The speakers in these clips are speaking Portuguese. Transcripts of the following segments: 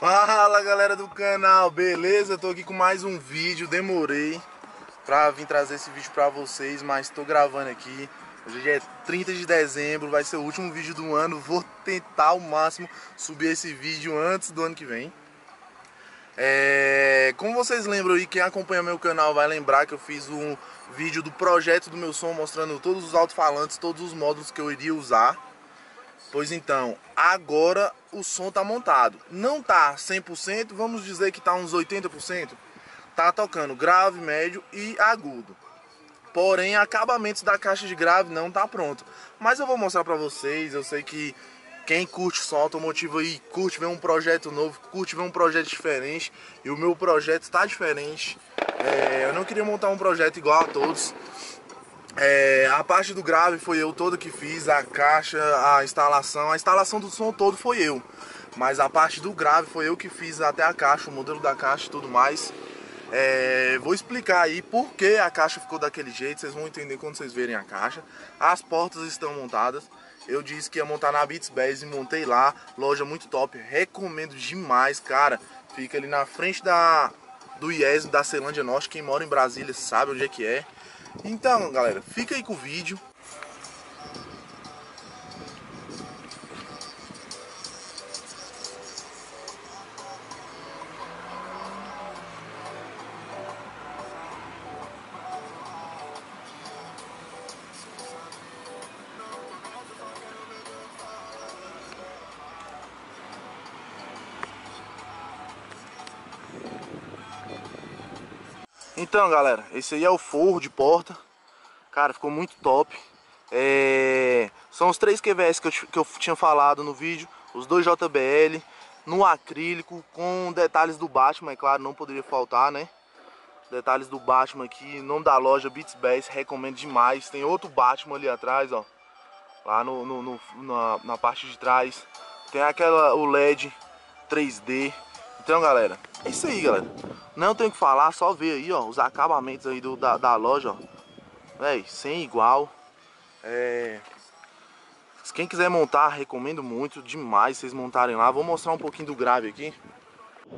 Fala galera do canal, beleza? Tô aqui com mais um vídeo, demorei pra vir trazer esse vídeo pra vocês, mas tô gravando aqui. Hoje é 30 de dezembro, vai ser o último vídeo do ano, vou tentar ao máximo subir esse vídeo antes do ano que vem. Como vocês lembram aí, quem acompanha meu canal vai lembrar que eu fiz um vídeo do projeto do meu som, mostrando todos os alto-falantes, todos os módulos que eu iria usar. Pois então, agora o som tá montado. Não tá 100%, vamos dizer que tá uns 80%. Tá tocando grave, médio e agudo. Porém, acabamentos da caixa de grave não tá pronto. Mas eu vou mostrar pra vocês, eu sei que quem curte som automotivo aí, curte ver um projeto novo, curte ver um projeto diferente. E o meu projeto tá diferente. Eu não queria montar um projeto igual a todos. A parte do grave foi eu todo que fiz, a caixa, a instalação do som todo foi eu. Mas a parte do grave foi eu que fiz até a caixa, o modelo da caixa e tudo mais. Vou explicar aí por que a caixa ficou daquele jeito, vocês vão entender quando vocês verem a caixa. As portas estão montadas, eu disse que ia montar na Beats Bass e montei lá, loja muito top, recomendo demais, cara. Fica ali na frente do IES da Ceilândia Norte, quem mora em Brasília sabe onde é que é. Então, galera, fica aí com o vídeo. Então, galera, esse aí é o forro de porta. Cara, ficou muito top. São os 3 QVS que eu tinha falado no vídeo. Os 2 JBL no acrílico, com detalhes do Batman, é claro, não poderia faltar, né? Detalhes do Batman aqui, nome da loja Beats Bass, recomendo demais. Tem outro Batman ali atrás, ó. Lá na parte de trás. Tem o LED 3D. Então, galera, é isso aí, galera. Não tenho o que falar, só ver aí, ó, os acabamentos aí da loja, ó. Véi, sem igual. Quem quiser montar, recomendo muito, demais vocês montarem lá. Vou mostrar um pouquinho do grave aqui.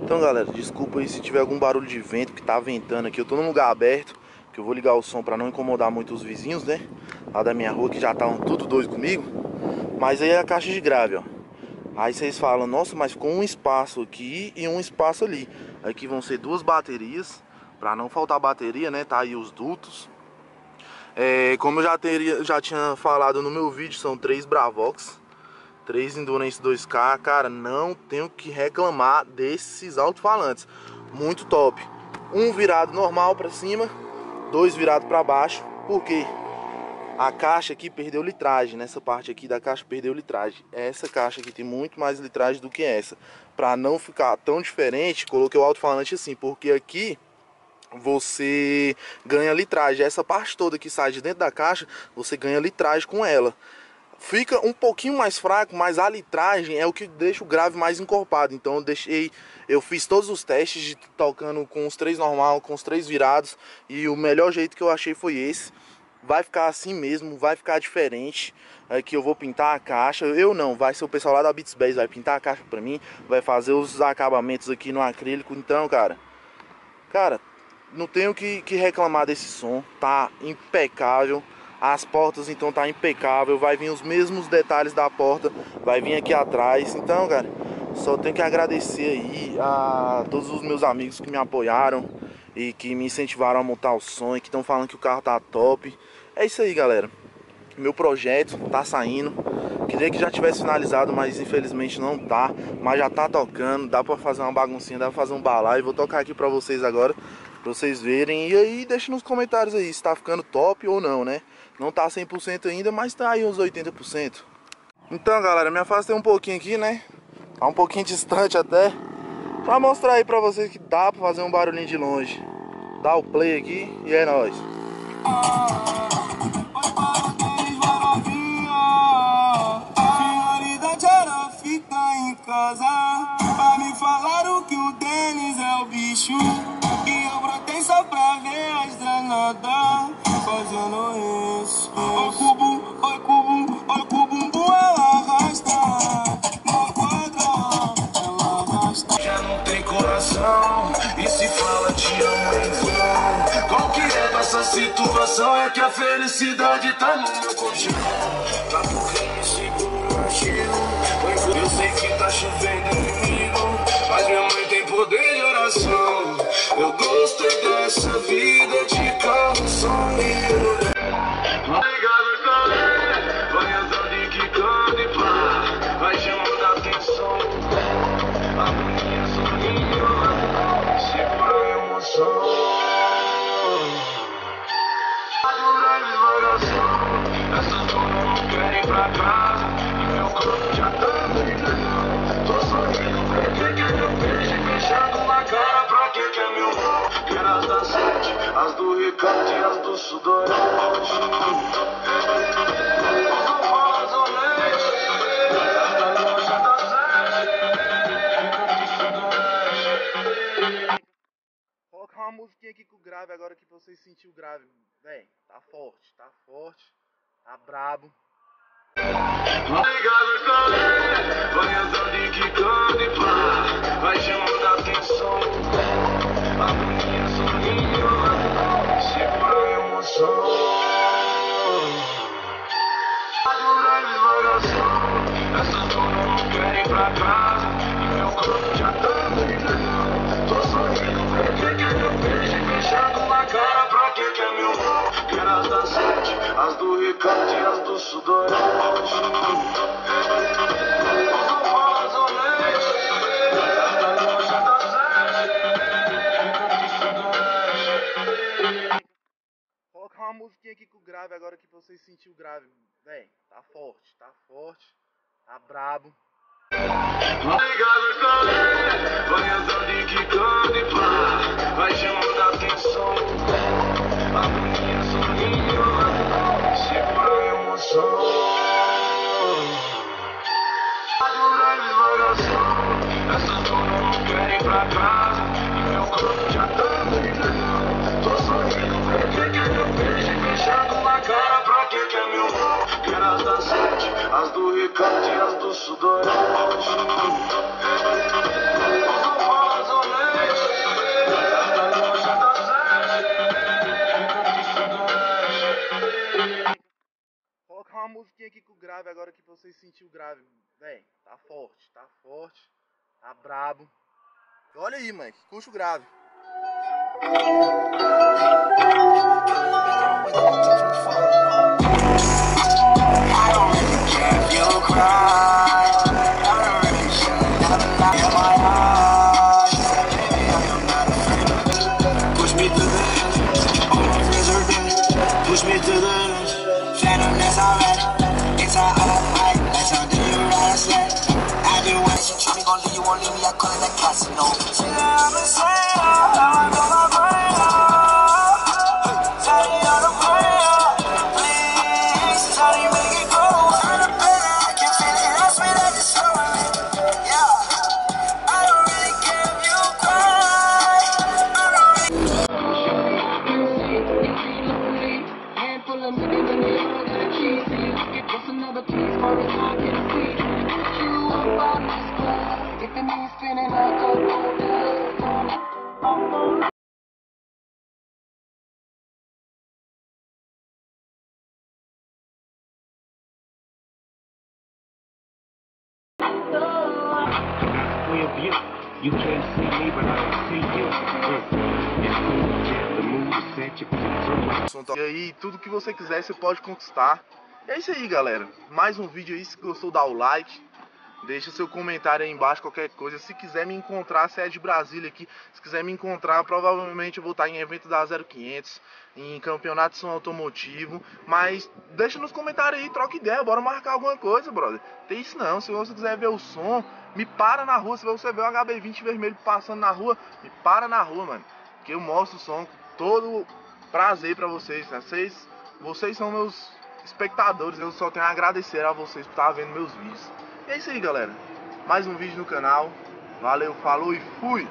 Então, galera, desculpa aí se tiver algum barulho de vento, que tá ventando aqui. Eu tô num lugar aberto, que eu vou ligar o som pra não incomodar muito os vizinhos, né? Lá da minha rua, que já estavam tudo doido comigo. Mas aí é a caixa de grave, ó. Aí vocês falam, nossa, mas ficou um espaço aqui e um espaço ali. Aqui vão ser 2 baterias, pra não faltar bateria, né? Tá aí os dutos. Como eu já tinha falado no meu vídeo, são 3 Bravox, 3 Endurance 2K. Cara, não tenho que reclamar desses alto-falantes. Muito top. Um virado normal pra cima, 2 virados pra baixo. Por quê? A caixa aqui perdeu litragem, nessa parte aqui da caixa perdeu litragem. Essa caixa aqui tem muito mais litragem do que essa. Pra não ficar tão diferente, coloquei o alto-falante assim, porque aqui você ganha litragem. Essa parte toda que sai de dentro da caixa, você ganha litragem com ela. Fica um pouquinho mais fraco, mas a litragem é o que deixa o grave mais encorpado. Então eu fiz todos os testes de tocando com os 3 normal, com os 3 virados, e o melhor jeito que eu achei foi esse. Vai ficar assim mesmo, vai ficar diferente. Aqui eu vou pintar a caixa. Eu não, vai ser o pessoal lá da Beats Bass, vai pintar a caixa pra mim, vai fazer os acabamentos aqui no acrílico. Então, cara, não tenho que reclamar desse som. Tá impecável. As portas então tá impecável. Vai vir os mesmos detalhes da porta, vai vir aqui atrás. Então, cara, só tenho que agradecer aí a todos os meus amigos que me apoiaram e que me incentivaram a montar o som, e que estão falando que o carro tá top. É isso aí, galera. Meu projeto tá saindo. Queria que já tivesse finalizado, mas infelizmente não tá. Mas já tá tocando, dá pra fazer uma baguncinha, dá pra fazer um balaio. Vou tocar aqui pra vocês agora, pra vocês verem. E aí deixa nos comentários aí se tá ficando top ou não, né? Não tá 100% ainda, mas tá aí uns 80%. Então, galera, me afastei um pouquinho aqui, né? Tá um pouquinho distante até, pra mostrar aí pra vocês que dá pra fazer um barulhinho de longe. Dá o play aqui e é nóis. Finalidade era ficar em casa, pra me falaram que o Denis é o bicho, e eu brotei só pra ver as granadas fazendo isso. Oi cubo, oi cubo, oi cubo, ela arrasta na quadra, ela arrasta. situação é que a felicidade tá no meu colchão. Tá porque me segura artigo. Eu sei que tá chovendo inimigo, mas minha mãe tem poder de oração. Eu gostei dessa vida de carro, som e mulher. Obrigado, galera. Vai andando e quicando e pá, vai chamando a atenção. A menina sorrindo, segura a emoção. Segura a devagação. Essas donas não querem ir pra casa e meu corpo já tá gritando. Tô sorrindo, pra que quer meu peixe fechado na cara? Pra que quer meu mal? Quero as das 7, as do Ricardo e as do Sudoeste. Colocar uma musiquinha aqui com o grave agora que vocês sentiram o grave. Véi, tá forte, tá brabo. Obrigado, galera. Vai andando e quicando e pá, vai chamando a atenção. A menina sorrindo, segura a emoção. Segura a devagação. Essas donas não querem ir pra casa e meu corpo já tá gritando. Tô sorrindo, pra que quer meu peixe fechado na cara? Pra que quer meu mal? Quero as das 7, as do Ricardo e as do Sudoeste. Colocar uma musiquinha aqui com o grave agora que vocês sentiram o grave. Véi, tá forte, tá brabo. Obrigado, galera. Vai andando e quicando e pá, vai chamando a atenção. A menina sorrindo, segura a emoção. Segura a devagação. Essas donas não querem ir pra casa e meu corpo já tá gritando. Tô sorrindo, pra que quer meu peixe fechado na cara? Pra que quer meu mal? Quero as das 7, as do Ricardo e as do Sudoeste. Colocar uma musiquinha aqui com o grave agora que vocês sentiram o grave. Véi, tá forte, tá brabo. Olha aí, mãe, puxa o grave. Push me to the edge, all my friends are dead. Push me to the edge, phantom that's alright. It's all alright, that's how do you ride a sled. I do what she treat me, gon' leave you, won't leave me, I call it that casino. She I'm insane, I blow my brain up. Sorry, on the prayer, please, sorry, make it go. Turn the better, I can feel it, I swear that it's so right. Yeah, I don't really care if you cry. I don't really handful of niggas in the yard that cheese for you. What's another piece for it? I can see. Put you up on this club. If it means spinning, I'll go down. You can't see me, but I see you. The mood is set, you E aí, tudo que você quiser você pode conquistar. E é isso aí, galera. Mais um vídeo aí. Se gostou, dá o like. Deixa seu comentário aí embaixo, qualquer coisa. Se quiser me encontrar, se é de Brasília aqui, se quiser me encontrar, provavelmente eu vou estar em evento da 0500, em campeonato de som automotivo. Mas deixa nos comentários aí, troca ideia, bora marcar alguma coisa, brother. Tem isso não, se você quiser ver o som, me para na rua. Se você vê o HB20 vermelho passando na rua, me para na rua, mano. Que eu mostro o som com todo prazer pra vocês, né? Vocês são meus espectadores, eu só tenho a agradecer a vocês por estar vendo meus vídeos. E é isso aí, galera. Mais um vídeo no canal. Valeu, falou e fui!